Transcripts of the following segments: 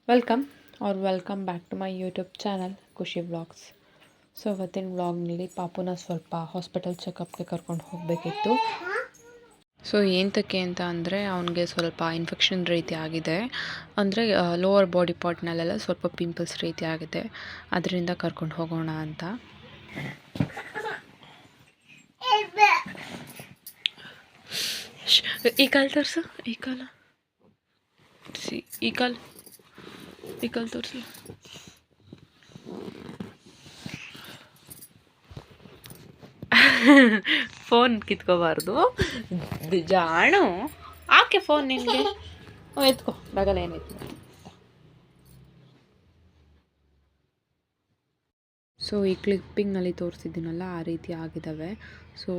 Welcome welcome back to my YouTube channel Khushi vlogs. So ಇವತ್ತಿನ ವ್ಲಾಗ್ನಲ್ಲಿ ಪಾಪುನ ಸ್ವಲ್ಪ ಹಾಸ್ಪಿಟಲ್ ಚೆಕಪ್ಗೆ ಕರ್ಕೊಂಡು ಹೋಗಬೇಕಿತ್ತು. ಸೊ ಏಂತಕ್ಕೆ ಅಂತ ಅಂದರೆ ಅವನಿಗೆ ಸ್ವಲ್ಪ ಇನ್ಫೆಕ್ಷನ್ ರೀತಿ ಆಗಿದೆ, ಅಂದರೆ ಲೋವರ್ ಬಾಡಿ ಪಾರ್ಟ್ನಲ್ಲೆಲ್ಲ ಸ್ವಲ್ಪ ಪಿಂಪಲ್ಸ್ ರೀತಿ ಆಗಿದೆ, ಅದರಿಂದ ಕರ್ಕೊಂಡು ಹೋಗೋಣ ಅಂತ. ಈ ಕಾಲು ತೋರಿಸು, ಈ ಕಾಲು ಈ ಕಾಲು ತೋರಿಸು. ಫೋನ್ ಕಿತ್ಕೋಬಾರ್ದು ಜಾಣು. ಆಕೆ ಫೋನ್ ನಿನಗೆ ಎತ್ಕೋ, ಬಗಲ ಏನೈತಿ. ಸೊ ಈ ಕ್ಲಿಪ್ಪಿಂಗ್ನಲ್ಲಿ ತೋರಿಸಿದ್ದೀನಲ್ಲ ಆ ರೀತಿ ಆಗಿದ್ದಾವೆ. ಸೊ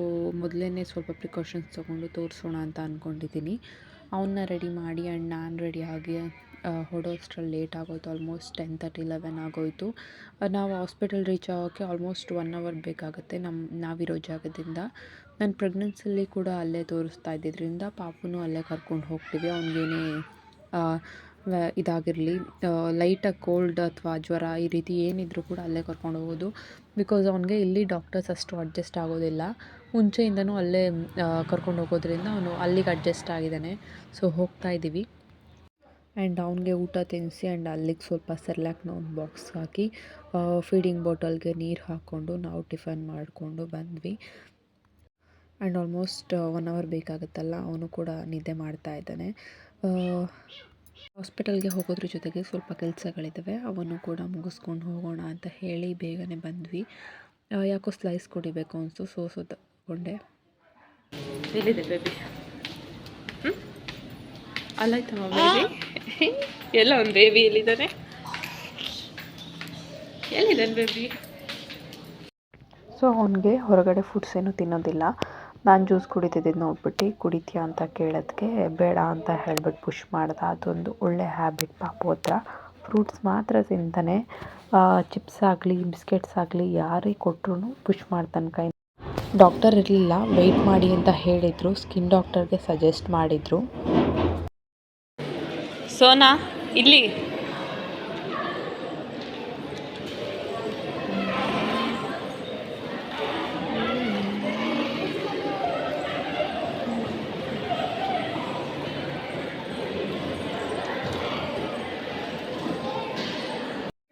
ಮೊದಲೇ ಸ್ವಲ್ಪ ಪ್ರಿಕಾಷನ್ಸ್ ತೊಗೊಂಡು ತೋರಿಸೋಣ ಅಂತ ಅಂದ್ಕೊಂಡಿದ್ದೀನಿ. ಅವನ್ನ ರೆಡಿ ಮಾಡಿ ಆ್ಯಂಡ್ ನಾನು ರೆಡಿಯಾಗಿ ಹೊಡೋಷ್ಟರಲ್ಲಿ ಲೇಟ್ ಆಗೋಯ್ತು. ಆಲ್ಮೋಸ್ಟ್ 10:30 11 ಆಗೋಯಿತು. ನಾವು ಹಾಸ್ಪಿಟಲ್ ರೀಚ್ ಆಗೋಕ್ಕೆ ಆಲ್ಮೋಸ್ಟ್ 1 ಅವರ್ ಬೇಕಾಗುತ್ತೆ ನಾವಿರೋ ಜಾಗದಿಂದ. ನಾನು ಪ್ರೆಗ್ನೆನ್ಸಿಲಿ ಕೂಡ ಅಲ್ಲೇ ತೋರಿಸ್ತಾ ಇದ್ದಿದ್ದರಿಂದ ಪಾಪುನೂ ಅಲ್ಲೇ ಕರ್ಕೊಂಡು ಹೋಗ್ತೀವಿ. ಅವ್ನಿಗೇನೇ ಇದಾಗಿರಲಿ, ಲೈಟಾಗಿ ಕೋಲ್ಡ್ ಅಥವಾ ಜ್ವರ ಈ ರೀತಿ ಏನಿದ್ರೂ ಕೂಡ ಅಲ್ಲೇ ಕರ್ಕೊಂಡು ಹೋಗೋದು. ಬಿಕಾಸ್ ಅವನಿಗೆ ಇಲ್ಲಿ ಡಾಕ್ಟರ್ಸ್ ಅಷ್ಟು ಅಡ್ಜಸ್ಟ್ ಆಗೋದಿಲ್ಲ. ಮುಂಚೆಯಿಂದನೂ ಅಲ್ಲೇ ಕರ್ಕೊಂಡು ಹೋಗೋದ್ರಿಂದ ಅವನು ಅಲ್ಲಿಗೆ ಅಡ್ಜಸ್ಟ್ ಆಗಿದ್ದಾನೆ. ಸೊ ಹೋಗ್ತಾ ಇದ್ದೀವಿ. ಆ್ಯಂಡ್ ಅವನಿಗೆ ಊಟ ತಿನ್ನಿಸಿ ಆ್ಯಂಡ್ ಅಲ್ಲಿಗೆ ಸ್ವಲ್ಪ ಸೆರ್ಲ್ಯಾಕ್ನ ಒಂದು ಬಾಕ್ಸ್ ಹಾಕಿ ಫೀಡಿಂಗ್ ಬಾಟಲ್ಗೆ ನೀರು ಹಾಕ್ಕೊಂಡು ನಾವು ಟಿಫನ್ ಮಾಡಿಕೊಂಡು ಬಂದ್ವಿ. ಆ್ಯಂಡ್ ಆಲ್ಮೋಸ್ಟ್ 1 ಅವರ್ ಬೇಕಾಗುತ್ತಲ್ಲ, ಅವನು ಕೂಡ ನಿದ್ದೆ ಮಾಡ್ತಾ ಇದ್ದಾನೆ. ಹಾಸ್ಪಿಟಲ್ಗೆ ಹೋಗೋದ್ರ ಜೊತೆಗೆ ಸ್ವಲ್ಪ ಕೆಲಸಗಳಿದ್ದಾವೆ, ಅವನ್ನು ಕೂಡ ಮುಗಿಸ್ಕೊಂಡು ಹೋಗೋಣ ಅಂತ ಹೇಳಿ ಬೇಗನೆ ಬಂದ್ವಿ. ಯಾಕೋ ಸ್ಲೈಸ್ ಕುಡಿಬೇಕು ಅನಿಸ್ತು, ಸೊ ತಗೊಂಡೆ. ಎಲ್ಲಿದೆ ಬೇಬಿ? ಅಲ್ಲಾಯ್ತಮ್ಮ ಬೇಬಿ? ಎಲ್ಲ ಒಂದು ಬೇಬಿ ಎಲ್ಲಿದ್ದಾನೆ ಬೇಬಿ? ಸೊ ಅವನಿಗೆ ಹೊರಗಡೆ ಫುಡ್ಸ್ ಏನೂ ತಿನ್ನೋದಿಲ್ಲ. ನಾನು ಜ್ಯೂಸ್ ಕುಡಿತಿದ್ದು ನೋಡ್ಬಿಟ್ಟು ಕುಡಿತೀಯಾ ಅಂತ ಕೇಳೋದಕ್ಕೆ ಬೇಡ ಅಂತ ಹೇಳ್ಬಿಟ್ಟು ಪುಷ್ ಮಾಡ್ದೆ. ಅದೊಂದು ಒಳ್ಳೆ ಹ್ಯಾಬಿಟ್ ಪಾಪು ಹತ್ರ. ಫ್ರೂಟ್ಸ್ ಮಾತ್ರ ತಿಂತಾನೆ, ಚಿಪ್ಸ್ ಆಗಲಿ ಬಿಸ್ಕೆಟ್ಸ್ ಆಗಲಿ ಯಾರೇ ಕೊಟ್ಟರು ಪುಷ್ ಮಾಡ್ತಾನೆ ಕೈ. ಡಾಕ್ಟರ್ ಇರಲಿಲ್ಲ, ವೆಯ್ಟ್ ಮಾಡಿ ಅಂತ ಹೇಳಿದರು. ಸ್ಕಿನ್ ಡಾಕ್ಟರ್ಗೆ ಸಜೆಸ್ಟ್ ಮಾಡಿದರು. ಸೋನಾ ಇಲ್ಲಿ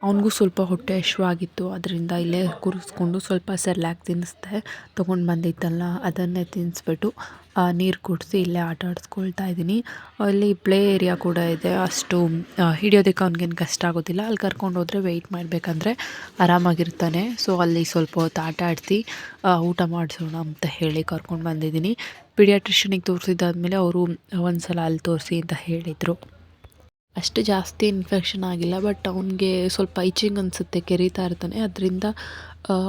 ಅವನಿಗೂ ಸ್ವಲ್ಪ ಹೊಟ್ಟೆ ಹಶ್ವಾಗಿತ್ತು, ಅದರಿಂದ ಇಲ್ಲೇ ಕೂರಿಸ್ಕೊಂಡು ಸ್ವಲ್ಪ ಸೆರ್ಲ್ಯಾಕ್ ತಿನ್ನಿಸ್ದೆ. ತೊಗೊಂಡು ಬಂದಿತ್ತಲ್ಲ ಅದನ್ನೇ ತಿನ್ನಿಸ್ಬಿಟ್ಟು ನೀರು ಕುಡಿಸಿ ಇಲ್ಲೇ ಆಟ ಆಡಿಸ್ಕೊಳ್ತಾ ಇದ್ದೀನಿ. ಅಲ್ಲಿ ಪ್ಲೇ ಏರಿಯಾ ಕೂಡ ಇದೆ, ಅಷ್ಟು ಹಿಡಿಯೋದಕ್ಕೆ ಅವ್ನಿಗೇನು ಕಷ್ಟ ಆಗೋದಿಲ್ಲ. ಅಲ್ಲಿ ಕರ್ಕೊಂಡು ಹೋದರೆ ವೆಯ್ಟ್ ಮಾಡಬೇಕಂದ್ರೆ ಆರಾಮಾಗಿರ್ತಾನೆ. ಸೊ ಅಲ್ಲಿ ಸ್ವಲ್ಪ ಹೊತ್ತು ಆಟ ಆಡಿಸಿ ಊಟ ಮಾಡಿಸೋಣ ಅಂತ ಹೇಳಿ ಕರ್ಕೊಂಡು ಬಂದಿದ್ದೀನಿ. ಪೀಡಿಯಾಟ್ರಿಷನಿಗೆ ತೋರಿಸಿದ್ದಾದ್ಮೇಲೆ ಅವರು ಒಂದು ಸಲ ಅಲ್ಲಿ ತೋರಿಸಿ ಅಂತ ಹೇಳಿದರು. ಅಷ್ಟು ಜಾಸ್ತಿ ಇನ್ಫೆಕ್ಷನ್ ಆಗಿಲ್ಲ, ಬಟ್ ಅವನಿಗೆ ಸ್ವಲ್ಪ ಇಚಿಂಗ್ ಅನಿಸುತ್ತೆ, ಕೆರೀತಾ ಇರ್ತಾನೆ. ಅದರಿಂದ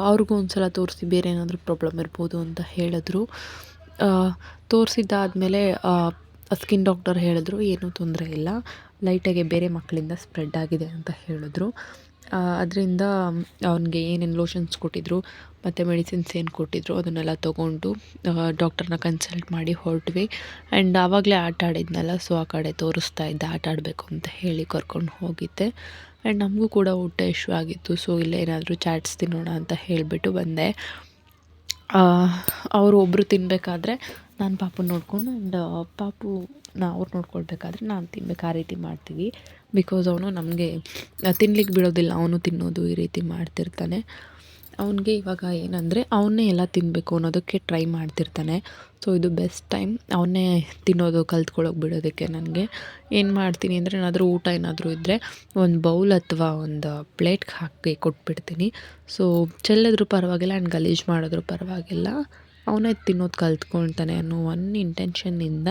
ಅವ್ರಿಗೂ ಒಂದು ಸಲ ತೋರಿಸಿ ಬೇರೆ ಏನಾದರೂ ಪ್ರಾಬ್ಲಮ್ ಇರ್ಬೋದು ಅಂತ ಹೇಳಿದ್ರು. ತೋರಿಸಿದ್ದಾದಮೇಲೆ ಸ್ಕಿನ್ ಡಾಕ್ಟರ್ ಹೇಳಿದ್ರು ಏನೂ ತೊಂದರೆ ಇಲ್ಲ, ಲೈಟಾಗಿ ಬೇರೆ ಮಕ್ಕಳಿಂದ ಸ್ಪ್ರೆಡ್ ಆಗಿದೆ ಅಂತ ಹೇಳಿದ್ರು. ಅದರಿಂದ ಅವನಿಗೆ ಏನೇನು ಲೋಷನ್ಸ್ ಕೊಟ್ಟಿದ್ದರು ಮತ್ತು ಮೆಡಿಸಿನ್ಸ್ ಏನು ಕೊಟ್ಟಿದ್ದರು ಅದನ್ನೆಲ್ಲ ತೊಗೊಂಡು ಡಾಕ್ಟರ್ನ ಕನ್ಸಲ್ಟ್ ಮಾಡಿ ಹೊರಟ್ವಿ. ಆ್ಯಂಡ್ ಆವಾಗಲೇ ಆಟ ಆಡಿದ್ನಲ್ಲ, ಸೊ ಆ ಕಡೆ ತೋರಿಸ್ತಾ ಇದ್ದೆ, ಆಟ ಆಡಬೇಕು ಅಂತ ಹೇಳಿ ಕರ್ಕೊಂಡು ಹೋಗಿದ್ದೆ. ಆ್ಯಂಡ್ ನಮಗೂ ಕೂಡ ಹೊಟ್ಟೆ ಆಗಿತ್ತು. ಸೊ ಇಲ್ಲೇ ಏನಾದರೂ ಚಾಟ್ಸ್ ತಿನ್ನೋಣ ಅಂತ ಹೇಳಿಬಿಟ್ಟು ಬಂದೆ. ಅವರು ಒಬ್ಬರು ತಿನ್ನಬೇಕಾದ್ರೆ ನಾನು ಪಾಪುನ ನೋಡಿಕೊಂಡು ಆ್ಯಂಡ್ ಅವ್ರು ನೋಡ್ಕೊಳ್ಬೇಕಾದ್ರೆ ನಾನು ತಿನ್ಬೇಕು, ಆ ರೀತಿ ಮಾಡ್ತೀವಿ. ಬಿಕಾಸ್ ಅವನು ನಮಗೆ ತಿನ್ಲಿಕ್ಕೆ ಬಿಡೋದಿಲ್ಲ, ಅವನು ತಿನ್ನೋದು ಈ ರೀತಿ ಮಾಡ್ತಿರ್ತಾನೆ. ಅವನಿಗೆ ಇವಾಗ ಏನಂದರೆ ಅವನ್ನೇ ಎಲ್ಲ ತಿನ್ನಬೇಕು ಅನ್ನೋದಕ್ಕೆ ಟ್ರೈ ಮಾಡ್ತಿರ್ತಾನೆ. ಸೊ ಇದು ಬೆಸ್ಟ್ ಟೈಮ್ ಅವನ್ನೇ ತಿನ್ನೋದು ಕಲ್ತ್ಕೊಳ್ಳೋಕೆ ಬಿಡೋದಕ್ಕೆ. ನನಗೆ ಏನು ಮಾಡ್ತೀನಿ ಅಂದರೆ, ಏನಾದರೂ ಊಟ ಏನಾದರೂ ಇದ್ದರೆ ಒಂದು ಬೌಲ್ ಅಥವಾ ಒಂದು ಪ್ಲೇಟ್ಗೆ ಹಾಕಿ ಕೊಟ್ಬಿಡ್ತೀನಿ. ಸೊ ಚೆಲ್ಲಿದ್ರೂ ಪರವಾಗಿಲ್ಲ ಆ್ಯಂಡ್ ಗಲೀಜು ಮಾಡಿದ್ರೂ ಪರವಾಗಿಲ್ಲ, ಅವನೇ ತಿನ್ನೋದು ಕಲ್ತ್ಕೊಳ್ತಾನೆ ಅನ್ನೋ ಒಂದು ಇಂಟೆನ್ಷನ್ನಿಂದ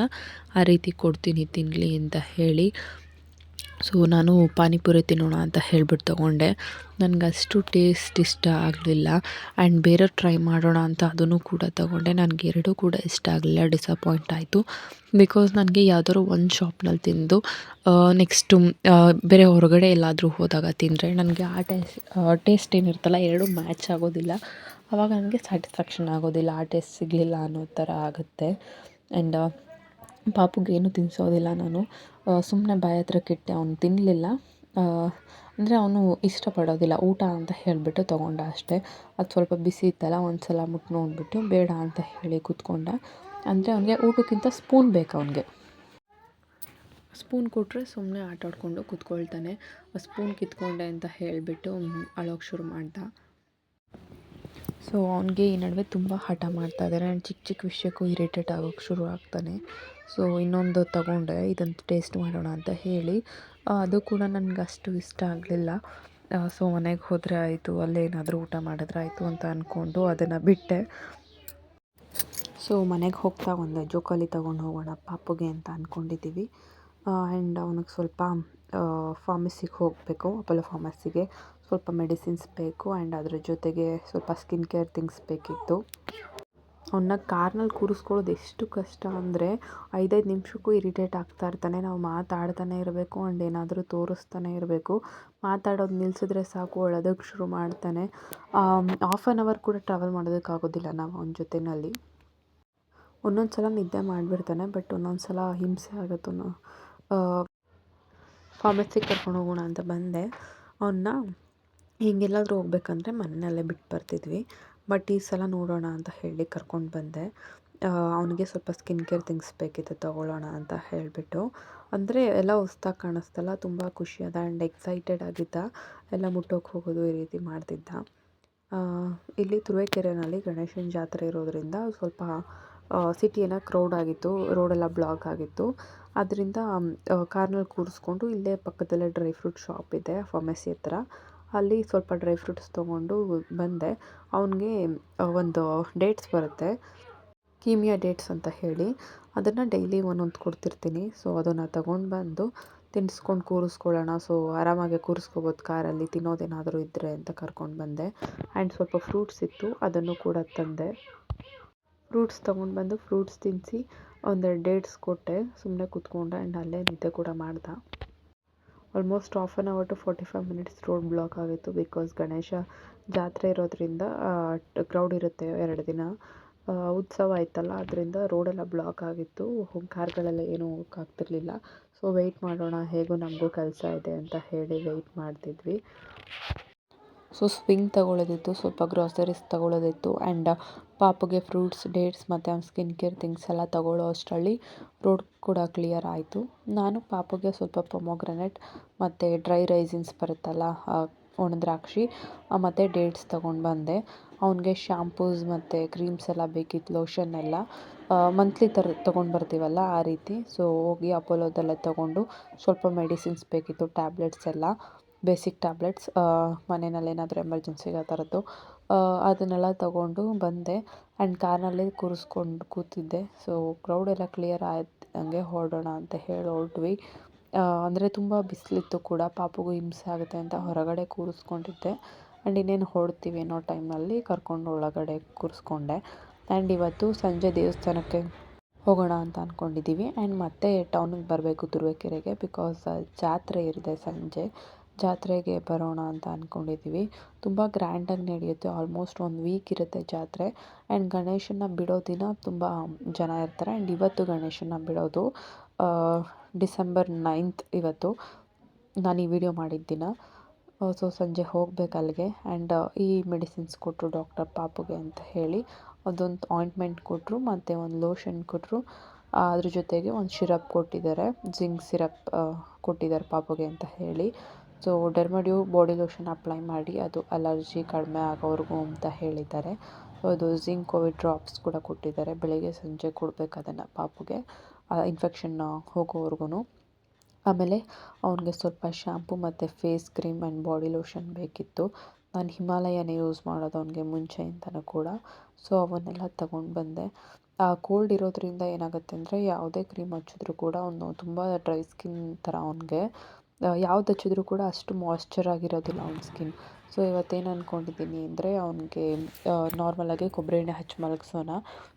ಆ ರೀತಿ ಕೊಡ್ತೀನಿ ತಿನ್ನಲಿ ಅಂತ ಹೇಳಿ. ಸೊ ನಾನು ಪಾನಿಪುರಿ ತಿನ್ನೋಣ ಅಂತ ಹೇಳ್ಬಿಟ್ಟು ತೊಗೊಂಡೆ. ನನಗಷ್ಟು ಟೇಸ್ಟ್ ಇಷ್ಟ ಆಗಲಿಲ್ಲ. ಆ್ಯಂಡ್ ಬೇರೆ ಟ್ರೈ ಮಾಡೋಣ ಅಂತ ಅದನ್ನು ಕೂಡ ತೊಗೊಂಡೆ. ನನಗೆ ಎರಡೂ ಕೂಡ ಇಷ್ಟ ಆಗಲಿಲ್ಲ, ಡಿಸಪಾಯಿಂಟ್ ಆಯಿತು. ಬಿಕಾಸ್ ನನಗೆ ಯಾವ್ದಾದ್ರು ಒಂದು ಶಾಪ್ನಲ್ಲಿ ತಿಂದು ನೆಕ್ಸ್ಟು ಬೇರೆ ಹೊರಗಡೆ ಎಲ್ಲಾದರೂ ಹೋದಾಗ ತಿಂದರೆ ನನಗೆ ಆ ಟೇಸ್ಟ್ ಏನಿರುತ್ತಲ್ಲ ಎರಡೂ ಮ್ಯಾಚ್ ಆಗೋದಿಲ್ಲ. ಆವಾಗ ನನಗೆ ಸ್ಯಾಟಿಸ್ಫ್ಯಾಕ್ಷನ್ ಆಗೋದಿಲ್ಲ, ಆ ಟೇಸ್ಟ್ ಸಿಗಲಿಲ್ಲ ಅನ್ನೋ ಥರ ಆಗುತ್ತೆ. ಆ್ಯಂಡ್ ಪಾಪುಗೇನು ತಿನ್ನಿಸೋದಿಲ್ಲ ನಾನು, ಸುಮ್ಮನೆ ಬಾಯಿ ಹತ್ರಕ್ಕಿಟ್ಟೆ, ಅವ್ನು ತಿನ್ನಲಿಲ್ಲ. ಅಂದರೆ ಅವನು ಇಷ್ಟಪಡೋದಿಲ್ಲ, ಊಟ ಅಂತ ಹೇಳಿಬಿಟ್ಟು ತೊಗೊಂಡ ಅಷ್ಟೇ. ಅದು ಸ್ವಲ್ಪ ಬಿಸಿ ಇತ್ತಲ್ಲ, ಒಂದು ಸಲ ಮುಟ್ಟಿ ನೋಡಿಬಿಟ್ಟು ಬೇಡ ಅಂತ ಹೇಳಿ ಕೂತ್ಕೊಂಡ. ಅಂದರೆ ಅವನಿಗೆ ಊಟಕ್ಕಿಂತ ಸ್ಪೂನ್ ಬೇಕು ಅವನಿಗೆ. ಸ್ಪೂನ್ ಕೊಟ್ಟರೆ ಸುಮ್ಮನೆ ಆಟ ಆಡಿಕೊಂಡು ಕೂತ್ಕೊಳ್ತಾನೆ. ಸ್ಪೂನ್ ಕಿತ್ಕೊಂಡೆ ಅಂತ ಹೇಳಿಬಿಟ್ಟು ಅಳೋಕ್ಕೆ ಶುರು ಮಾಡ್ದ. ಸೊ ಅವನಿಗೆ ಈ ನಡುವೆ ತುಂಬ ಹಠ ಮಾಡ್ತಾ ಇದ್ದಾರೆ. ಆ್ಯಂಡ್ ಚಿಕ್ಕ ಚಿಕ್ಕ ವಿಷಯಕ್ಕೂ ಇರಿಟೇಟ್ ಆಗೋಕ್ಕೆ ಶುರು ಆಗ್ತಾನೆ. ಸೊ ಇನ್ನೊಂದು ತಗೊಂಡೆ, ಇದನ್ನು ಟೇಸ್ಟ್ ಮಾಡೋಣ ಅಂತ ಹೇಳಿ. ಅದು ಕೂಡ ನನಗೆ ಅಷ್ಟು ಇಷ್ಟ ಆಗಲಿಲ್ಲ. ಸೊ ಮನೆಗೆ ಹೋದರೆ ಆಯಿತು, ಅಲ್ಲೇನಾದರೂ ಊಟ ಮಾಡಿದ್ರೆ ಆಯಿತು ಅಂತ ಅಂದ್ಕೊಂಡು ಅದನ್ನು ಬಿಟ್ಟೆ. ಸೊ ಮನೆಗೆ ಹೋಗ್ತಾ ಒಂದು ಜೋಕಾಲಿ ತೊಗೊಂಡು ಹೋಗೋಣ ಪಾಪುಗೆ ಅಂತ ಅಂದ್ಕೊಂಡಿದ್ದೀವಿ. ಆ್ಯಂಡ್ ಅವನಿಗೆ ಸ್ವಲ್ಪ ಫಾರ್ಮಸಿಗೆ ಹೋಗಬೇಕು, ಅಪೋಲೋ ಫಾರ್ಮಸಿಗೆ. ಸ್ವಲ್ಪ ಮೆಡಿಸಿನ್ಸ್ ಬೇಕು ಆ್ಯಂಡ್ ಅದ್ರ ಜೊತೆಗೆ ಸ್ವಲ್ಪ ಸ್ಕಿನ್ ಕೇರ್ ಥಿಂಗ್ಸ್ ಬೇಕಿತ್ತು. ಅವನ್ನ ಕಾರ್ನಲ್ಲಿ ಕೂರಿಸ್ಕೊಳ್ಳೋದು ಎಷ್ಟು ಕಷ್ಟ ಅಂದರೆ 5-5 ನಿಮಿಷಕ್ಕೂ ಇರಿಟೇಟ್ ಆಗ್ತಾ ಇರ್ತಾನೆ. ನಾವು ಮಾತಾಡ್ತಾನೆ ಇರಬೇಕು ಆ್ಯಂಡ್ ಏನಾದರೂ ತೋರಿಸ್ತಾನೆ ಇರಬೇಕು. ಮಾತಾಡೋದು ನಿಲ್ಲಿಸಿದ್ರೆ ಸಾಕು, ಅಳೋದಕ್ಕೆ ಶುರು ಮಾಡ್ತಾನೆ. 1/2 ಅವರ್ ಕೂಡ ಟ್ರಾವೆಲ್ ಮಾಡೋದಕ್ಕಾಗೋದಿಲ್ಲ ನಾವು ಅವನ ಜೊತೆಯಲ್ಲಿ. ಒಂದೊಂದು ಸಲ ನಿದ್ದೆ ಮಾಡಿಬಿಡ್ತಾನೆ, ಬಟ್ ಒಂದೊಂದು ಸಲ ಹಿಂಸೆ ಆಗುತ್ತೆ. ಫಾರ್ಮಸಿಗೆ ಕರ್ಕೊಂಡು ಹೋಗೋಣ ಅಂತ ಬಂದೆ. ಅವನ್ನ ಹಿಂಗೆಲ್ಲಾದರೂ ಹೋಗ್ಬೇಕಂದ್ರೆ ಮನೆಯಲ್ಲೇ ಬಿಟ್ಟು ಬರ್ತಿದ್ವಿ, ಬಟ್ ಈ ಸಲ ನೋಡೋಣ ಅಂತ ಹೇಳಿ ಕರ್ಕೊಂಡು ಬಂದೆ. ಅವನಿಗೆ ಸ್ವಲ್ಪ ಸ್ಕಿನ್ ಕೇರ್ ಥಿಂಗ್ಸ್ ಬೇಕಿತ್ತು ತೊಗೊಳ್ಳೋಣ ಅಂತ ಹೇಳಿಬಿಟ್ಟು. ಅಂದರೆ ಎಲ್ಲ ಹೊಸ್ದಾಗಿ ಕಾಣಿಸ್ತಲ್ಲ, ತುಂಬ ಖುಷಿ ಅದ ಆ್ಯಂಡ್ ಎಕ್ಸೈಟೆಡ್ ಆಗಿದ್ದ. ಎಲ್ಲ ಮುಟ್ಟೋಕ್ಕೆ ಹೋಗೋದು ಈ ರೀತಿ ಮಾಡ್ತಿದ್ದ. ಇಲ್ಲಿ ತುರುವೇಕೆರೆಯಲ್ಲಿ ಗಣೇಶನ ಜಾತ್ರೆ ಇರೋದರಿಂದ ಸ್ವಲ್ಪ ಸಿಟಿ ಏನೋ ಕ್ರೌಡ್ ಆಗಿತ್ತು, ರೋಡೆಲ್ಲ ಬ್ಲಾಕ್ ಆಗಿತ್ತು. ಅದರಿಂದ ಕಾರ್ನಲ್ಲಿ ಕೂರಿಸ್ಕೊಂಡು ಇಲ್ಲೇ ಪಕ್ಕದಲ್ಲೇ ಡ್ರೈ ಫ್ರೂಟ್ ಶಾಪ್ ಇದೆ ಫಾರ್ಮಸಿ ಹತ್ರ, ಅಲ್ಲಿ ಸ್ವಲ್ಪ ಡ್ರೈ ಫ್ರೂಟ್ಸ್ ತೊಗೊಂಡು ಬಂದೆ. ಅವನಿಗೆ ಒಂದು ಡೇಟ್ಸ್ ಬರುತ್ತೆ, ಕೀಮಿಯಾ ಡೇಟ್ಸ್ ಅಂತ ಹೇಳಿ, ಅದನ್ನು ಡೈಲಿ ಒಂದೊಂದು ಕೊಡ್ತಿರ್ತೀನಿ. ಸೊ ಅದನ್ನು ತಗೊಂಡು ಬಂದು ತಿನ್ನಿಸ್ಕೊಂಡು ಕೂರಿಸ್ಕೊಳ್ಳೋಣ, ಸೊ ಆರಾಮಾಗಿ ಕೂರಿಸ್ಕೋಬೋದು ಕಾರಲ್ಲಿ, ತಿನ್ನೋದೇನಾದರೂ ಇದ್ದರೆ ಅಂತ ಕರ್ಕೊಂಡು ಬಂದೆ. ಆ್ಯಂಡ್ ಸ್ವಲ್ಪ ಫ್ರೂಟ್ಸ್ ಇತ್ತು, ಅದನ್ನು ಕೂಡ ತಂದೆ. ಫ್ರೂಟ್ಸ್ ತೊಗೊಂಡು ಬಂದು ಫ್ರೂಟ್ಸ್ ತಿನ್ನಿಸಿ 1-2 ಡೇಟ್ಸ್ ಕೊಟ್ಟೆ. ಸುಮ್ಮನೆ ಕೂತ್ಕೊಂಡೆ ಆ್ಯಂಡ್ ಅಲ್ಲೇ ನಿದ್ದೆ ಕೂಡ ಮಾಡ್ದ. Almost 1/2 hour to 45 minutes road block ಆಗಿತ್ತು. ಬಿಕಾಸ್ ಗಣೇಶ ಜಾತ್ರೆ ಇರೋದ್ರಿಂದ ಕ್ರೌಡ್ ಇರುತ್ತೆ 2 ದಿನ. ಉತ್ಸವ ಆಯ್ತಲ್ಲ, ಅದರಿಂದ ರೋಡೆಲ್ಲ ಬ್ಲಾಕ್ ಆಗಿತ್ತು. ಕಾರ್ಗಳೆಲ್ಲ ಏನೂ ಹೋಗೋಕ್ಕಾಗ್ತಿರ್ಲಿಲ್ಲ. ಸೊ ವೆಯ್ಟ್ ಮಾಡೋಣ, ಹೇಗೂ ನಮಗೂ ಕೆಲಸ ಇದೆ ಅಂತ ಹೇಳಿ ವೆಯ್ಟ್ ಮಾಡ್ತಿದ್ವಿ. ಸೊ ಸ್ವಿಂಗ್ ತೊಗೊಳ್ಳೋದಿತ್ತು, ಸ್ವಲ್ಪ ಗ್ರಾಸರೀಸ್ ತೊಗೊಳ್ಳೋದಿತ್ತು ಆ್ಯಂಡ್ ಪಾಪುಗೆ ಫ್ರೂಟ್ಸ್, ಡೇಟ್ಸ್ ಮತ್ತು ಅವ್ನ ಸ್ಕಿನ್ ಕೇರ್ ಥಿಂಗ್ಸ್ ಎಲ್ಲ ತೊಗೊಳ್ಳೋ ಅಷ್ಟರಲ್ಲಿ ರೋಡ್ ಕೂಡ ಕ್ಲಿಯರ್ ಆಯಿತು. ನಾನು ಪಾಪುಗೆ ಸ್ವಲ್ಪ ಪೊಮೊಗ್ರನೇಟ್ ಮತ್ತು ಡ್ರೈ ರೈಸಿನ್ಸ್ ಬರುತ್ತಲ್ಲ, ಒಣ ದ್ರಾಕ್ಷಿ ಮತ್ತು ಡೇಟ್ಸ್ ತೊಗೊಂಡು ಬಂದೆ. ಅವನಿಗೆ ಶ್ಯಾಂಪೂಸ್ ಮತ್ತು ಕ್ರೀಮ್ಸ್ ಎಲ್ಲ ಬೇಕಿತ್ತು, ಲೋಷನ್ ಎಲ್ಲ ಮಂತ್ಲಿ ತೊಗೊಂಡು ಬರ್ತೀವಲ್ಲ ಆ ರೀತಿ. ಸೊ ಹೋಗಿ ಅಪೋಲೋದಲ್ಲೇ ತೊಗೊಂಡು ಸ್ವಲ್ಪ ಮೆಡಿಸಿನ್ಸ್ ಬೇಕಿತ್ತು, ಟ್ಯಾಬ್ಲೆಟ್ಸ್ ಎಲ್ಲ, ಬೇಸಿಕ್ ಟ್ಯಾಬ್ಲೆಟ್ಸ್, ಮನೆಯಲ್ಲಿ ಏನಾದರೂ ಎಮರ್ಜೆನ್ಸಿಗೆ ಆ ಥರದ್ದು, ಅದನ್ನೆಲ್ಲ ತೊಗೊಂಡು ಬಂದೆ. ಆ್ಯಂಡ್ ಕಾರ್ನಲ್ಲೇ ಕೂರಿಸ್ಕೊಂಡು ಕೂತಿದ್ದೆ. ಸೊ ಕ್ರೌಡೆಲ್ಲ ಕ್ಲಿಯರ್ ಆಯ್ತಂಗೆ ಹೊರಡೋಣ ಅಂತ ಹೇಳಿ ಹೊರಟ್ವಿ. ಅಂದರೆ ತುಂಬ ಬಿಸಿಲಿತ್ತು ಕೂಡ, ಪಾಪುಗೂ ಹಿಂಸೆ ಆಗುತ್ತೆ ಅಂತ ಹೊರಗಡೆ ಕೂರಿಸ್ಕೊಂಡಿದ್ದೆ. ಆ್ಯಂಡ್ ಇನ್ನೇನು ಹೊರಡ್ತೀವಿ ಅನ್ನೋ ಟೈಮಲ್ಲಿ ಕರ್ಕೊಂಡು ಒಳಗಡೆ ಕೂರಿಸ್ಕೊಂಡೆ. ಆ್ಯಂಡ್ ಇವತ್ತು ಸಂಜೆ ದೇವಸ್ಥಾನಕ್ಕೆ ಹೋಗೋಣ ಅಂತ ಅಂದ್ಕೊಂಡಿದ್ದೀವಿ. ಆ್ಯಂಡ್ ಮತ್ತೆ ಟೌನಿಗೆ ಬರಬೇಕು ತುರುವೇಕೆರೆಗೆ, ಬಿಕಾಸ್ ಜಾತ್ರೆ ಇದೆ ಸಂಜೆ. ಜಾತ್ರೆಗೆ ಬರೋಣ ಅಂತ ಅಂದ್ಕೊಂಡಿದ್ದೀವಿ. ತುಂಬ ಗ್ರ್ಯಾಂಡಾಗಿ ನಡೆಯುತ್ತೆ, ಆಲ್ಮೋಸ್ಟ್ 1 ವೀಕ್ ಇರುತ್ತೆ ಜಾತ್ರೆ. ಆ್ಯಂಡ್ ಗಣೇಶನ ಬಿಡೋ ದಿನ ತುಂಬ ಜನ ಇರ್ತಾರೆ. ಆ್ಯಂಡ್ ಇವತ್ತು ಗಣೇಶನ ಬಿಡೋದು, ಡಿಸೆಂಬರ್ 9th ಇವತ್ತು, ನಾನು ಈ ವಿಡಿಯೋ ಮಾಡಿದ ದಿನ. ಸೊ ಸಂಜೆ ಹೋಗ್ಬೇಕು ಅಲ್ಲಿಗೆ. ಆ್ಯಂಡ್ ಈ ಮೆಡಿಸಿನ್ಸ್ ಕೊಟ್ಟರು ಡಾಕ್ಟರ್ ಪಾಪುಗೆ ಅಂತ ಹೇಳಿ. ಅದೊಂದು ಆಯಿಂಟ್ಮೆಂಟ್ ಕೊಟ್ಟರು ಮತ್ತು ಒಂದು ಲೋಷನ್ ಕೊಟ್ಟರು. ಅದ್ರ ಜೊತೆಗೆ ಒಂದು ಶಿರಪ್ ಕೊಟ್ಟಿದ್ದಾರೆ, ಜಿಂಕ್ ಸಿರಪ್ ಕೊಟ್ಟಿದ್ದಾರೆ ಪಾಪುಗೆ ಅಂತ ಹೇಳಿ. ಸೊ ಡೆರ್ಮಡ್ಯೂ ಬಾಡಿ ಲೋಷನ್ ಅಪ್ಲೈ ಮಾಡಿ, ಅದು ಅಲರ್ಜಿ ಕಡಿಮೆ ಆಗೋವರೆಗೂ ಅಂತ ಹೇಳಿದ್ದಾರೆ. ಸೊ ಅದು ಜಿಂಕ್ ಕೋವಿಡ್ ಡ್ರಾಪ್ಸ್ ಕೂಡ ಕೊಟ್ಟಿದ್ದಾರೆ, ಬೆಳಗ್ಗೆ ಸಂಜೆ ಕೊಡಬೇಕು ಅದನ್ನು ಪಾಪುಗೆ, ಇನ್ಫೆಕ್ಷನ್ ಹೋಗೋವರೆಗೂ. ಆಮೇಲೆ ಅವನಿಗೆ ಸ್ವಲ್ಪ ಶ್ಯಾಂಪು ಮತ್ತು face cream and body lotion ಬೇಕಿತ್ತು. ನಾನು ಹಿಮಾಲಯನೇ ಯೂಸ್ ಮಾಡೋದು ಅವನಿಗೆ ಮುಂಚೆಯಿಂದನೂ ಕೂಡ. ಸೊ ಅವನ್ನೆಲ್ಲ ತಗೊಂಡು ಬಂದೆ. ಕೋಲ್ಡ್ ಇರೋದ್ರಿಂದ ಏನಾಗುತ್ತೆ ಅಂದರೆ ಯಾವುದೇ ಕ್ರೀಮ್ ಹಚ್ಚಿದ್ರೂ ಕೂಡ ಅವನು ತುಂಬ ಡ್ರೈ ಸ್ಕಿನ್ ಥರ ಅವನಿಗೆ. ಯಾವ್ದು ಹಚ್ಚಿದ್ರೂ ಕೂಡ ಅಷ್ಟು ಮಾಯ್ಶ್ಚರ್ ಆಗಿರೋದಿಲ್ಲ ಅವ್ನ ಸ್ಕಿನ್. ಸೊ ಇವತ್ತೇನು ಅಂದ್ಕೊಂಡಿದ್ದೀನಿ ಅಂದರೆ ಅವನಿಗೆ ನಾರ್ಮಲಾಗಿ ಕೊಬ್ಬರಿ ಎಣ್ಣೆ ಹಚ್ಚಿ ಮಲಗಿಸೋಣ.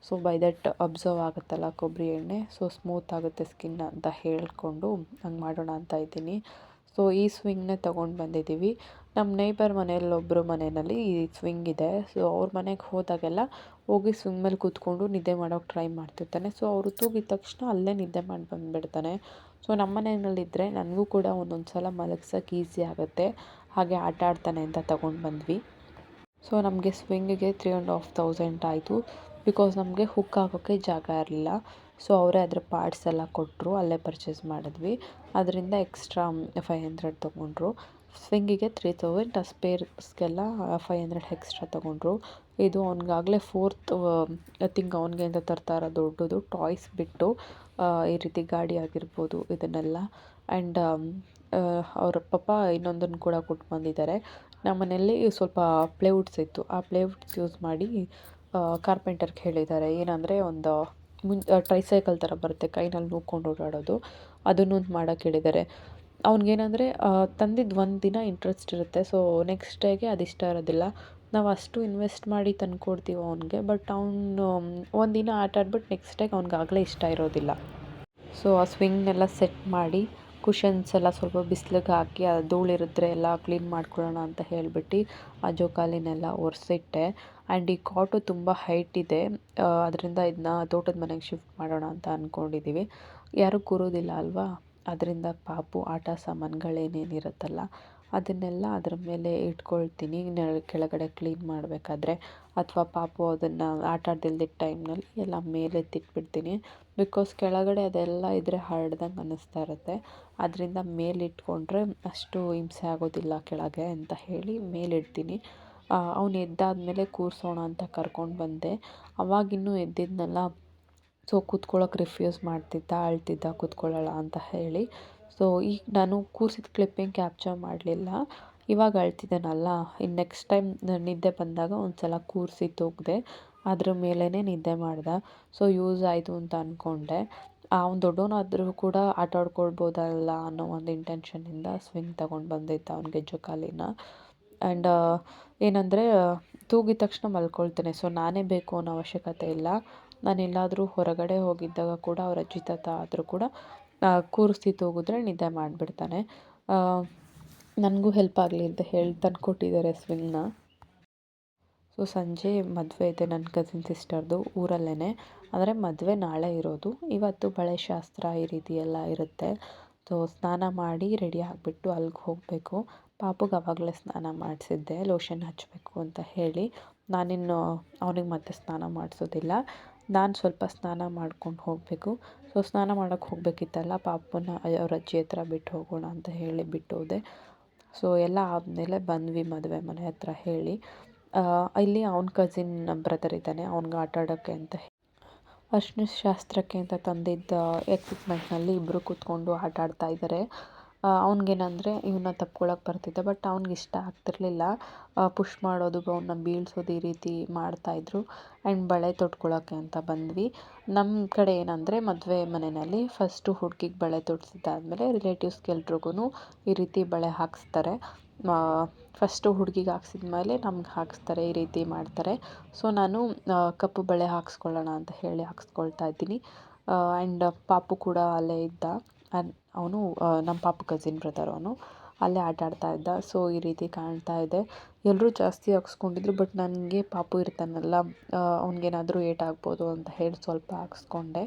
ಸೊ ಬೈ ದಟ್ ಅಬ್ಸರ್ವ್ ಆಗುತ್ತಲ್ಲ ಕೊಬ್ಬರಿ ಎಣ್ಣೆ, ಸೊ ಸ್ಮೂತ್ ಆಗುತ್ತೆ ಸ್ಕಿನ್ ಅಂತ ಹೇಳಿಕೊಂಡು ಹಂಗೆ ಮಾಡೋಣ ಅಂತ ಇದ್ದೀನಿ. ಸೊ ಈ ಸ್ವಿಂಗ್ನೇ ತೊಗೊಂಡು ಬಂದಿದ್ದೀವಿ. ನಮ್ಮ ನೇಬರ್ ಒಬ್ಬರು ಮನೆಯಲ್ಲಿ ಈ ಸ್ವಿಂಗ್ ಇದೆ. ಸೊ ಅವ್ರ ಮನೆಗೆ ಹೋದಾಗೆಲ್ಲ ಹೋಗಿ ಸ್ವಿಂಗ್ ಮೇಲೆ ಕೂತ್ಕೊಂಡು ನಿದ್ದೆ ಮಾಡೋಕ್ಕೆ ಟ್ರೈ ಮಾಡ್ತಿರ್ತಾನೆ. ಸೊ ಅವರು ತೂಗಿದ ತಕ್ಷಣ ಅಲ್ಲೇ ನಿದ್ದೆ ಮಾಡಿ ಬಂದುಬಿಡ್ತಾನೆ. ಸೊ ನಮ್ಮ ಮನೆಯಲ್ಲಿದ್ದರೆ ನನಗೂ ಕೂಡ ಒಂದೊಂದು ಸಲ ಮಲಗ್ಸೋಕ್ಕೆ ಈಸಿ ಆಗುತ್ತೆ. ಹಾಗೆ ಆಟ ಆಡ್ತಾನೆ ಅಂತ ತಗೊಂಡು ಬಂದ್ವಿ. ಸೊ ನಮಗೆ ಸ್ವಿಂಗಿಗೆ 3,500 ಆಯಿತು. ಬಿಕಾಸ್ ನಮಗೆ ಹುಕ್ ಹಾಕೋಕ್ಕೆ ಜಾಗ ಇರಲಿಲ್ಲ. ಸೊ ಅವರೇ ಅದರ ಪಾರ್ಟ್ಸ್ ಎಲ್ಲ ಕೊಟ್ಟರು, ಅಲ್ಲೇ ಪರ್ಚೇಸ್ ಮಾಡಿದ್ವಿ. ಅದರಿಂದ ಎಕ್ಸ್ಟ್ರಾ 500 ತೊಗೊಂಡ್ರು. ಸ್ವಿಂಗಿಗೆ 3,000, ಸ್ಪೇರ್ಸ್ಗೆಲ್ಲ 500 ಎಕ್ಸ್ಟ್ರಾ ತೊಗೊಂಡ್ರು. ಇದು ಅವ್ನಿಗಾಗಲೇ ಫೋರ್ತ್ ಥಿಂಗ್ ಅವನಿಗೆ ಅಂತ ತರ್ತಾ ಇರೋ ದೊಡ್ಡದು ಟಾಯ್ಸ್ ಬಿಟ್ಟು ಈ ರೀತಿ ಗಾಡಿ ಆಗಿರ್ಬೋದು ಇದನ್ನೆಲ್ಲ. ಆ್ಯಂಡ್ ಅವ್ರ ಪಪ್ಪ ಇನ್ನೊಂದನ್ನು ಕೂಡ ಕೊಟ್ಟು ಬಂದಿದ್ದಾರೆ. ನಮ್ಮ ಮನೆಯಲ್ಲಿ ಸ್ವಲ್ಪ ಪ್ಲೇವುಡ್ಸ್ ಇತ್ತು. ಆ ಪ್ಲೇವುಡ್ಸ್ ಯೂಸ್ ಮಾಡಿ ಕಾರ್ಪೆಂಟರ್ಗೆ ಹೇಳಿದ್ದಾರೆ. ಏನಂದರೆ ಒಂದು ಟ್ರೈಸೈಕಲ್ ಥರ ಬರುತ್ತೆ, ಕೈನಲ್ಲಿ ನೂಕ್ಕೊಂಡು ಓಡಾಡೋದು, ಅದನ್ನು ಮಾಡೋಕ್ಕೆ ಹೇಳಿದ್ದಾರೆ. ಅವ್ನಿಗೇನಂದರೆ ತಂದಿದ್ದು ಒಂದು ದಿನ ಇಂಟ್ರೆಸ್ಟ್ ಇರುತ್ತೆ. ಸೊ ನೆಕ್ಸ್ಟ್ ಡೇಗೆ ಅದು ಇಷ್ಟ ಇರೋದಿಲ್ಲ. ನಾವು ಅಷ್ಟು ಇನ್ವೆಸ್ಟ್ ಮಾಡಿ ತಂದು ಕೊಡ್ತೀವಿ ಅವ್ನಿಗೆ. ಬಟ್ ಅವನು ಒಂದಿನ ಆಟ ಆಡ್ಬಿಟ್ಟು ನೆಕ್ಸ್ಟ್ ಡೇಗೆ ಅವ್ನಿಗಾಗಲೇ ಇಷ್ಟ ಇರೋದಿಲ್ಲ. ಸೊ ಆ ಸ್ವಿಂಗ್ನೆಲ್ಲ ಸೆಟ್ ಮಾಡಿ ಕುಷನ್ಸ್ ಎಲ್ಲ ಸ್ವಲ್ಪ ಬಿಸಿಲಿಗೆ ಹಾಕಿ ಅದು ಧೂಳಿರಿದ್ರೆ ಎಲ್ಲ ಕ್ಲೀನ್ ಮಾಡ್ಕೊಳ್ಳೋಣ ಅಂತ ಹೇಳಿಬಿಟ್ಟು ಆ ಜೋಕಾಲಿನೆಲ್ಲ ಒರೆಸಿಟ್ಟೆ. ಆ್ಯಂಡ್ ಈ ಕಾಟು ತುಂಬ ಹೈಟ್ ಇದೆ. ಅದರಿಂದ ಇದನ್ನ ತೋಟದ ಮನೆಗೆ ಶಿಫ್ಟ್ ಮಾಡೋಣ ಅಂತ ಅಂದ್ಕೊಂಡಿದ್ದೀವಿ. ಯಾರೂ ಕೂರೋದಿಲ್ಲ ಅಲ್ವಾ, ಅದರಿಂದ ಪಾಪು ಆಟ ಸಾಮಾನುಗಳೇನೇನಿರುತ್ತಲ್ಲ ಅದನ್ನೆಲ್ಲ ಅದ್ರ ಮೇಲೆ ಇಟ್ಕೊಳ್ತೀನಿ ಕೆಳಗಡೆ ಕ್ಲೀನ್ ಮಾಡಬೇಕಾದ್ರೆ. ಅಥವಾ ಪಾಪು ಅದನ್ನು ಆಟ ಆಡ್ದಿಲ್ದಿದ್ದ ಟೈಮ್ನಲ್ಲಿ ಎಲ್ಲ ಮೇಲೆತ್ತಿಟ್ಬಿಡ್ತೀನಿ. ಬಿಕಾಸ್ ಕೆಳಗಡೆ ಅದೆಲ್ಲ ಇದ್ದರೆ ಹರಡ್ದಂಗೆ ಅನ್ನಿಸ್ತಾ ಇರುತ್ತೆ. ಅದರಿಂದ ಮೇಲಿಟ್ಕೊಂಡ್ರೆ ಅಷ್ಟು ಹಿಂಸೆ ಆಗೋದಿಲ್ಲ ಕೆಳಗೆ ಅಂತ ಹೇಳಿ ಮೇಲಿಡ್ತೀನಿ. ಅವನು ಎದ್ದಾದಮೇಲೆ ಕೂರಿಸೋಣ ಅಂತ ಕರ್ಕೊಂಡು ಬಂದೆ. ಅವಾಗಿನ್ನೂ ಎದ್ದಿದ್ನಲ್ಲ. ಸೊ ಕೂತ್ಕೊಳ್ಳೋಕೆ ರಿಫ್ಯೂಸ್ ಮಾಡ್ತಿದ್ದ, ಅಳ್ತಿದ್ದ ಕೂತ್ಕೊಳ್ಳೋಲ್ಲ ಅಂತ ಹೇಳಿ. ಸೊ ಈಗ ನಾನು ಕೂರಿಸಿದ ಕ್ಲಿಪ್ಪಿಂಗ್ ಕ್ಯಾಪ್ಚರ್ ಮಾಡಲಿಲ್ಲ. ಇವಾಗ ಅಳ್ತಿದ್ದಾನಲ್ಲ, ಇನ್ನು ನೆಕ್ಸ್ಟ್ ಟೈಮ್ ನಿದ್ದೆ ಬಂದಾಗ ಒಂದು ಸಲ ಕೂರಿಸಿ ತೂಗಿದೆ, ಅದ್ರ ಮೇಲೇ ನಿದ್ದೆ ಮಾಡ್ದೆ. ಸೊ ಯೂಸ್ ಆಯಿತು ಅಂತ ಅಂದ್ಕೊಂಡೆ. ಅವ್ನು ದೊಡ್ಡವನಾದ್ರೂ ಕೂಡ ಆಟ ಆಡ್ಕೊಳ್ಬೋದಲ್ಲ ಅನ್ನೋ ಒಂದು ಇಂಟೆನ್ಷನ್ನಿಂದ ಸ್ವಿಂಗ್ ತಗೊಂಡು ಬಂದಿದ್ದ ಅವ್ನಿಗೆ ಜೋಕಾಲಿನ. ಆ್ಯಂಡ್ ಏನಂದರೆ ತೂಗಿದ ತಕ್ಷಣ ಮಲ್ಕೊಳ್ತಾನೆ. ಸೊ ನಾನೇ ಬೇಕು ಅನ್ನೋ ಅವಶ್ಯಕತೆ ಇಲ್ಲ. ನಾನೆಲ್ಲಾದರೂ ಹೊರಗಡೆ ಹೋಗಿದ್ದಾಗ ಕೂಡ ಅವ್ರ ಅಜ್ಜಿ ತಾತ ಆದರೂ ಕೂಡ ಕೂರಿಸಿ ತೂಗಿದ್ರೆ ನಿದ್ದೆ ಮಾಡಿಬಿಡ್ತಾನೆ. ನನಗೂ ಹೆಲ್ಪ್ ಆಗಲಿ ಅಂತ ಹೇಳಿ ತಂದು ಕೊಟ್ಟಿದ್ದಾರೆ ಸ್ವಿಂಗ್ನ. ಸೊ ಸಂಜೆ ಮದುವೆ ಇದೆ ನನ್ನ ಕಸಿನ್ ಸಿಸ್ಟರ್ದು ಊರಲ್ಲೇ. ಅಂದರೆ ಮದುವೆ ನಾಳೆ ಇರೋದು, ಇವತ್ತು ಬಳೆ ಶಾಸ್ತ್ರ ಈ ರೀತಿ ಎಲ್ಲ ಇರುತ್ತೆ. ಸೊ ಸ್ನಾನ ಮಾಡಿ ರೆಡಿ ಆಗಿಬಿಟ್ಟು ಅಲ್ಲಿಗೆ ಹೋಗಬೇಕು. ಪಾಪುಗೆ ಆವಾಗಲೇ ಸ್ನಾನ ಮಾಡಿಸಿದ್ದೆ ಲೋಷನ್ ಹಚ್ಚಬೇಕು ಅಂತ ಹೇಳಿ. ನಾನಿನ್ನು ಅವನಿಗೆ ಮತ್ತೆ ಸ್ನಾನ ಮಾಡಿಸೋದಿಲ್ಲ. ನಾನು ಸ್ವಲ್ಪ ಸ್ನಾನ ಮಾಡ್ಕೊಂಡು ಹೋಗಬೇಕು. ಸೊ ಸ್ನಾನ ಮಾಡೋಕ್ಕೆ ಹೋಗಬೇಕಿತ್ತಲ್ಲ, ಪಾಪುನ ಅವ್ರ ಅಜ್ಜಿ ಹತ್ರ ಬಿಟ್ಟು ಹೋಗೋಣ ಅಂತ ಹೇಳಿ ಬಿಟ್ಟು ಹೋದೆ. ಸೊ ಎಲ್ಲ ಆದಮೇಲೆ ಬಂದ್ವಿ ಮದುವೆ ಮನೆ ಹತ್ರ ಹೇಳಿ. ಇಲ್ಲಿ ಅವ್ನ ಕಸಿನ್ ಬ್ರದರ್ ಇದ್ದಾನೆ, ಅವ್ನಿಗೆ ಆಟ ಆಡೋಕ್ಕೆ ಅಂತ ಅರ್ಶಿನ ಶಾಸ್ತ್ರಕ್ಕೆ ಅಂತ ತಂದಿದ್ದ ಎಕ್ವಿಪ್ಮೆಂಟ್ನಲ್ಲಿ ಇಬ್ಬರು ಕೂತ್ಕೊಂಡು ಆಟ ಆಡ್ತಾ ಇದ್ದಾರೆ. ಅವ್ನಿಗೇನಂದರೆ ಇವನ್ನ ತಪ್ಕೊಳಕ್ಕೆ ಬರ್ತಿದ್ದ, ಬಟ್ ಅವ್ನಿಗೆ ಇಷ್ಟ ಆಗ್ತಿರ್ಲಿಲ್ಲ. ಪುಷ್ ಮಾಡೋದು, ಅವನ್ನ ಬೀಳ್ಸೋದು ಈ ರೀತಿ ಮಾಡ್ತಾಯಿದ್ರು. ಆ್ಯಂಡ್ ಬಳೆ ತೊಟ್ಕೊಳ್ಳೋಕ್ಕೆ ಅಂತ ಬಂದ್ವಿ. ನಮ್ಮ ಕಡೆ ಏನಂದರೆ ಮದುವೆ ಮನೆಯಲ್ಲಿ ಫಸ್ಟು ಹುಡುಗಿಗೆ ಬಳೆ ತೊಡಿಸಿದ್ದಾದಮೇಲೆ ರಿಲೇಟಿವ್ಸ್ಗೆಲ್ರಿಗೂ ಈ ರೀತಿ ಬಳೆ ಹಾಕಿಸ್ತಾರೆ. ಫಸ್ಟು ಹುಡುಗಿಗೆ ಹಾಕ್ಸಿದ್ಮೇಲೆ ನಮ್ಗೆ ಹಾಕಿಸ್ತಾರೆ, ಈ ರೀತಿ ಮಾಡ್ತಾರೆ. ಸೊ ನಾನು ಕಪ್ಪು ಬಳೆ ಹಾಕ್ಸ್ಕೊಳ್ಳೋಣ ಅಂತ ಹೇಳಿ ಹಾಕ್ಸ್ಕೊಳ್ತಾ ಇದ್ದೀನಿ. ಆ್ಯಂಡ್ ಪಾಪು ಕೂಡ ಅಲ್ಲೇ ಇದ್ದ. ಅವನು ನಮ್ಮ ಪಾಪು ಕಸಿನ್ ಬ್ರದರ್, ಅವನು ಅಲ್ಲೇ ಆಟ ಆಡ್ತಾ ಇದ್ದ. ಸೊ ಈ ರೀತಿ ಕಾಣ್ತಾ ಇದೆ. ಎಲ್ಲರೂ ಜಾಸ್ತಿ ಹಾಕ್ಸ್ಕೊಂಡಿದ್ರು, ಬಟ್ ನನಗೆ ಪಾಪು ಇರ್ತಾನಲ್ಲ, ಅವ್ನಿಗೇನಾದರೂ ಏಟಾಗ್ಬೋದು ಅಂತ ಹೇಳಿ ಸ್ವಲ್ಪ ಹಾಕ್ಸ್ಕೊಂಡೆ.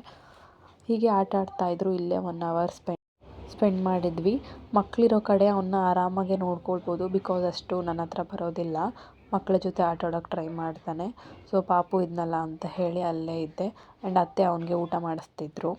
ಹೀಗೆ ಆಟ ಆಡ್ತಾಯಿದ್ರು. ಇಲ್ಲೇ 1 ಅವರ್ ಸ್ಪೆಂಡ್ ಮಾಡಿದ್ವಿ. ಮಕ್ಕಳಿರೋ ಕಡೆ ಅವನ್ನ ಆರಾಮಾಗೆ ನೋಡ್ಕೊಳ್ಬೋದು. ಬಿಕಾಸ್ ಅಷ್ಟು ನನ್ನ ಹತ್ರ ಬರೋದಿಲ್ಲ, ಮಕ್ಕಳ ಜೊತೆ ಆಟ ಆಡೋಕ್ಕೆ ಟ್ರೈ ಮಾಡ್ತಾನೆ. ಸೊ ಪಾಪು ಇದ್ನಲ್ಲ ಅಂತ ಹೇಳಿ ಅಲ್ಲೇ ಇದ್ದೆ. ಆ್ಯಂಡ್ ಅತ್ತೆ ಅವನಿಗೆ ಊಟ ಮಾಡಿಸ್ತಿದ್ರು.